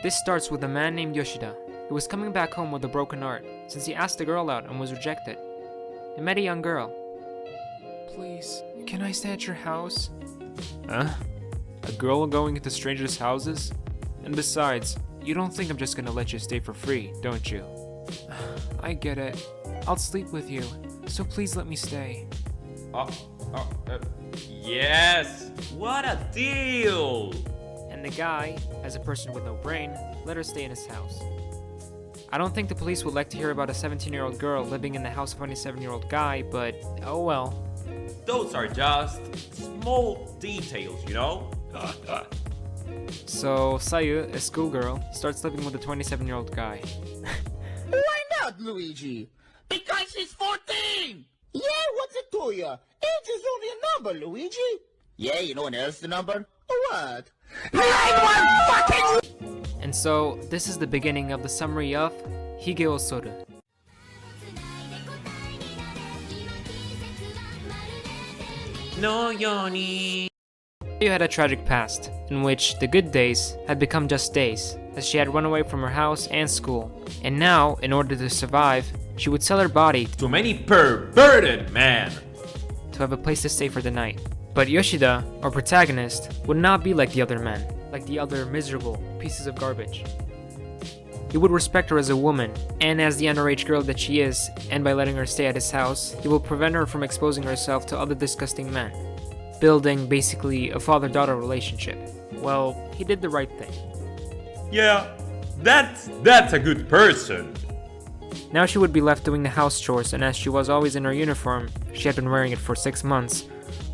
This starts with a man named Yoshida, who was coming back home with a broken heart since he asked a girl out and was rejected. He met a young girl. Please, can I stay at your house? Huh? A girl going into strangers' houses? And besides, you don't think I'm just gonna let you stay for free, don't you? I get it. I'll sleep with you, so please let me stay. Yes! What a deal! And the guy, as a person with no brain, let her stay in his house. I don't think the police would like to hear about a 17-year-old girl living in the house of a 27-year-old guy, but oh well. Those are just small details, you know? So Sayu, a schoolgirl, starts living with a 27-year-old guy. Why not, Luigi? Because he's 14! Yeah, what's it to ya? Age is only a number, Luigi. Yeah, you know what else the number? What? 9-1 fucking... And so, this is the beginning of the summary of Hige Wo Soru. No, Yoni. Sayu had a tragic past, in which the good days had become just days, as she had run away from her house and school. And now, in order to survive, she would sell her body Too many perverted men. to have a place to stay for the night. But Yoshida, our protagonist, would not be like the other men, like the other miserable pieces of garbage. He would respect her as a woman, and as the underage girl that she is, and by letting her stay at his house, he will prevent her from exposing herself to other disgusting men, building basically a father-daughter relationship. Well, he did the right thing. Yeah, that's a good person. Now she would be left doing the house chores, and as she was always in her uniform, she had been wearing it for 6 months.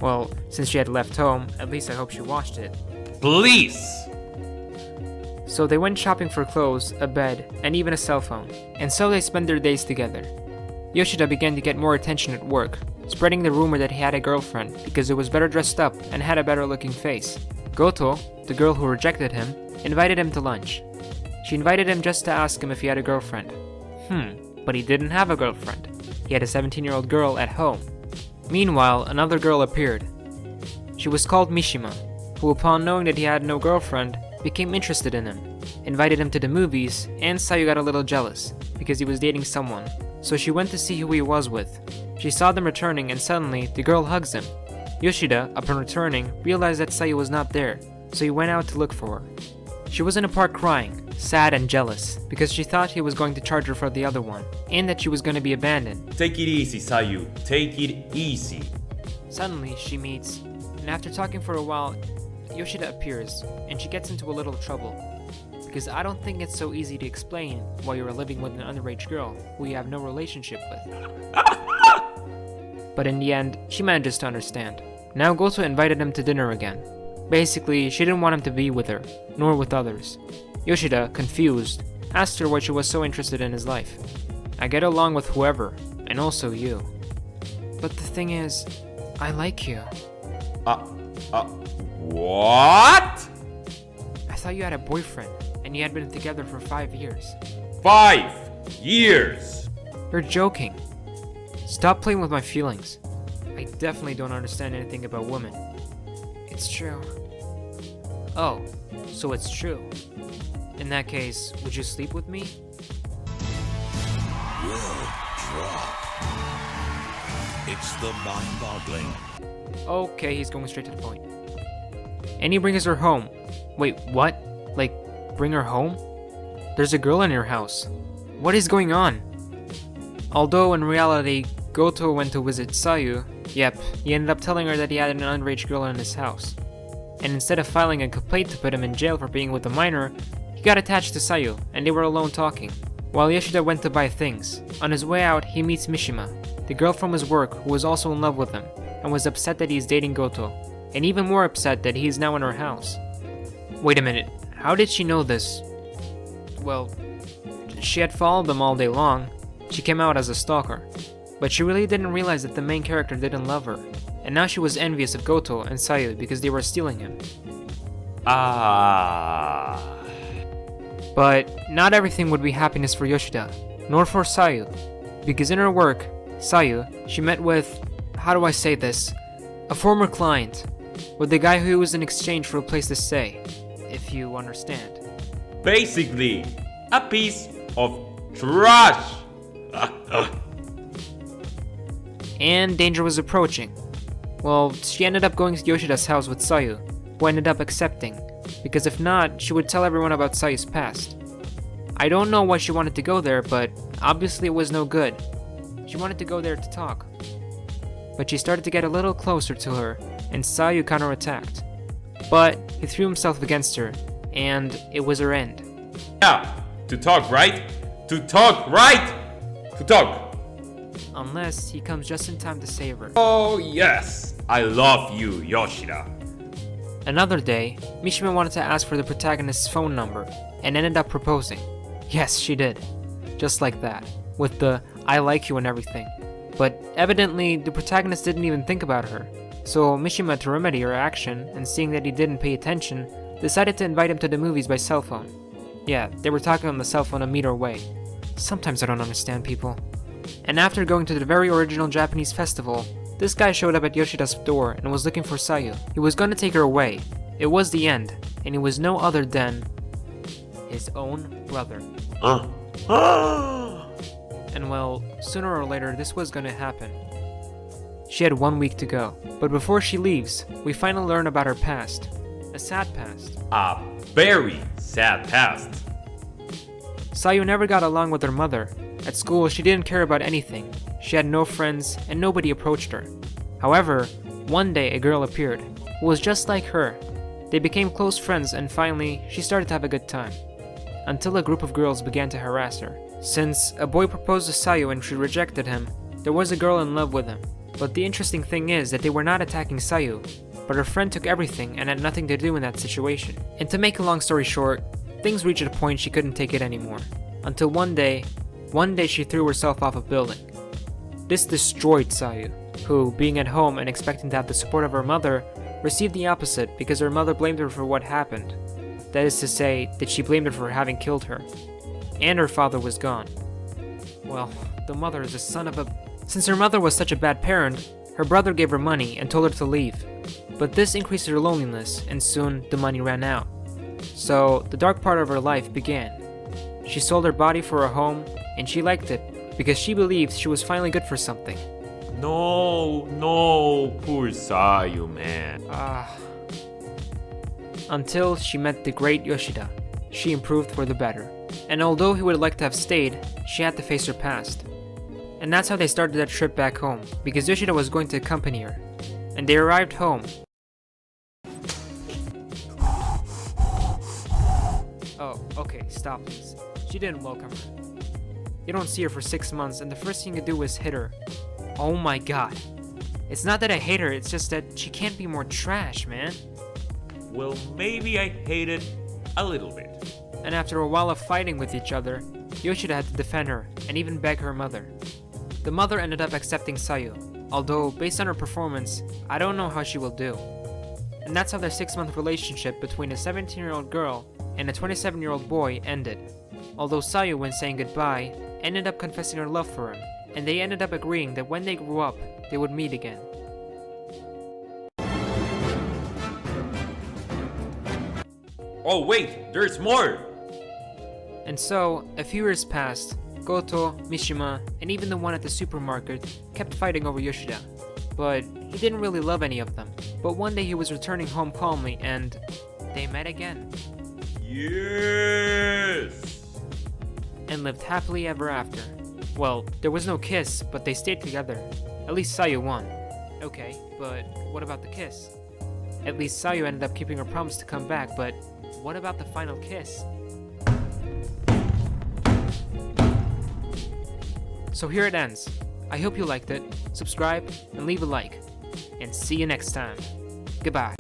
Well, since she had left home, at least I hope she washed it. Please. So they went shopping for clothes, a bed, and even a cell phone. And so they spent their days together. Yoshida began to get more attention at work, spreading the rumor that he had a girlfriend because it was better dressed up and had a better looking face. Goto, the girl who rejected him, invited him to lunch. She invited him just to ask him if he had a girlfriend. But he didn't have a girlfriend. He had a 17-year-old girl at home. Meanwhile, another girl appeared. She was called Mishima, who upon knowing that he had no girlfriend, became interested in him, invited him to the movies, and Sayu got a little jealous, because he was dating someone, so she went to see who he was with. She saw them returning and suddenly, the girl hugs him. Yoshida, upon returning, realized that Sayu was not there, so he went out to look for her. She was in a park crying, sad and jealous, because she thought he was going to charge her for the other one, and that she was going to be abandoned. Take it easy, Sayu. Take it easy. Suddenly, she meets, and after talking for a while, Yoshida appears, and she gets into a little trouble. Because I don't think it's so easy to explain why you are living with an underage girl who you have no relationship with. But in the end, she manages to understand. Now Goto invited him to dinner again. Basically, she didn't want him to be with her, nor with others. Yoshida, confused, asked her why she was so interested in his life. I get along with whoever, and also you. But the thing is, I like you. What? I thought you had a boyfriend, and you had been together for 5 years. 5 years. You're joking. Stop playing with my feelings. I definitely don't understand anything about women. It's true. Oh, so it's true. In that case, would you sleep with me? Will drop. It's the mind-boggling. Okay, he's going straight to the point. And he brings her home. Wait, what? Like, bring her home? There's a girl in your house. What is going on? Although in reality, Goto went to visit Sayu, yep, he ended up telling her that he had an underage girl in his house. And instead of filing a complaint to put him in jail for being with a minor, he got attached to Sayu, and they were alone talking. While Yoshida went to buy things, on his way out he meets Mishima, the girl from his work who was also in love with him, and was upset that he is dating Goto, and even more upset that he is now in her house. Wait a minute, how did she know this? Well, she had followed them all day long. She came out as a stalker. But she really didn't realize that the main character didn't love her, and now she was envious of Goto and Sayu because they were stealing him. But not everything would be happiness for Yoshida, nor for Sayu, because in her work, Sayu, she met with, how do I say this, a former client, with the guy who was in exchange for a place to stay, if you understand. basically, a piece of trash. And danger was approaching. Well, she ended up going to Yoshida's house with Sayu, who ended up accepting, because if not, she would tell everyone about Sayu's past. I don't know why she wanted to go there, but obviously it was no good. She wanted to go there to talk. But she started to get a little closer to her, and Sayu counterattacked. But he threw himself against her, and it was her end. Yeah, to talk, right? To talk, right? To talk. Unless he comes just in time to save her. Oh yes, I love you, Yoshida. Another day, Mishima wanted to ask for the protagonist's phone number, and ended up proposing. Yes, she did. Just like that, with the I like you and everything. But evidently, the protagonist didn't even think about her. So Mishima, to remedy her action, and seeing that he didn't pay attention, decided to invite him to the movies by cell phone. Yeah, they were talking on the cell phone a meter away. Sometimes I don't understand people. And after going to the very original Japanese festival, this guy showed up at Yoshida's door and was looking for Sayu. He was gonna take her away. It was the end, and he was no other than his own brother. And well, sooner or later this was gonna happen. She had 1 week to go, but before she leaves, we finally learn about her past. A sad past. A very sad past. Sayu never got along with her mother. At school, she didn't care about anything. She had no friends, and nobody approached her. However, one day a girl appeared, who was just like her. They became close friends, and finally, she started to have a good time. Until a group of girls began to harass her. Since a boy proposed to Sayu and she rejected him, there was a girl in love with him. But the interesting thing is that they were not attacking Sayu, but her friend took everything and had nothing to do in that situation. And to make a long story short, things reached a point she couldn't take it anymore. Until one day she threw herself off a building. This destroyed Sayu, who, being at home and expecting to have the support of her mother, received the opposite because her mother blamed her for what happened. That is to say, that she blamed her for having killed her. And her father was gone. Well, the mother is a son of a... Since her mother was such a bad parent, her brother gave her money and told her to leave. But this increased her loneliness, and soon the money ran out. So, the dark part of her life began. She sold her body for a home, and she liked it, because she believed she was finally good for something. No, poor Sayu, man. Until she met the great Yoshida. She improved for the better. And although he would like to have stayed, she had to face her past. And that's how they started that trip back home, because Yoshida was going to accompany her. And they arrived home. Oh, okay, stop please. She didn't welcome her. You don't see her for 6 months, and the first thing you do is hit her. Oh my god. It's not that I hate her, it's just that she can't be more trash, man. Well, maybe I hate it a little bit. And after a while of fighting with each other, Yoshida had to defend her, and even beg her mother. The mother ended up accepting Sayu, although based on her performance, I don't know how she will do. And that's how their 6-month relationship between a 17-year-old girl and a 27-year-old boy ended. Although Sayu, when saying goodbye, ended up confessing her love for him, and they ended up agreeing that when they grew up, they would meet again. Oh wait, there's more! And so, a few years passed. Goto, Mishima, and even the one at the supermarket kept fighting over Yoshida. But he didn't really love any of them. But one day he was returning home calmly and they met again. Yes! And lived happily ever after. Well, there was no kiss, but they stayed together. At least Sayu won. Okay, but what about the kiss? At least Sayu ended up keeping her promise to come back, but what about the final kiss? So here it ends. I hope you liked it. Subscribe and leave a like. And see you next time. Goodbye.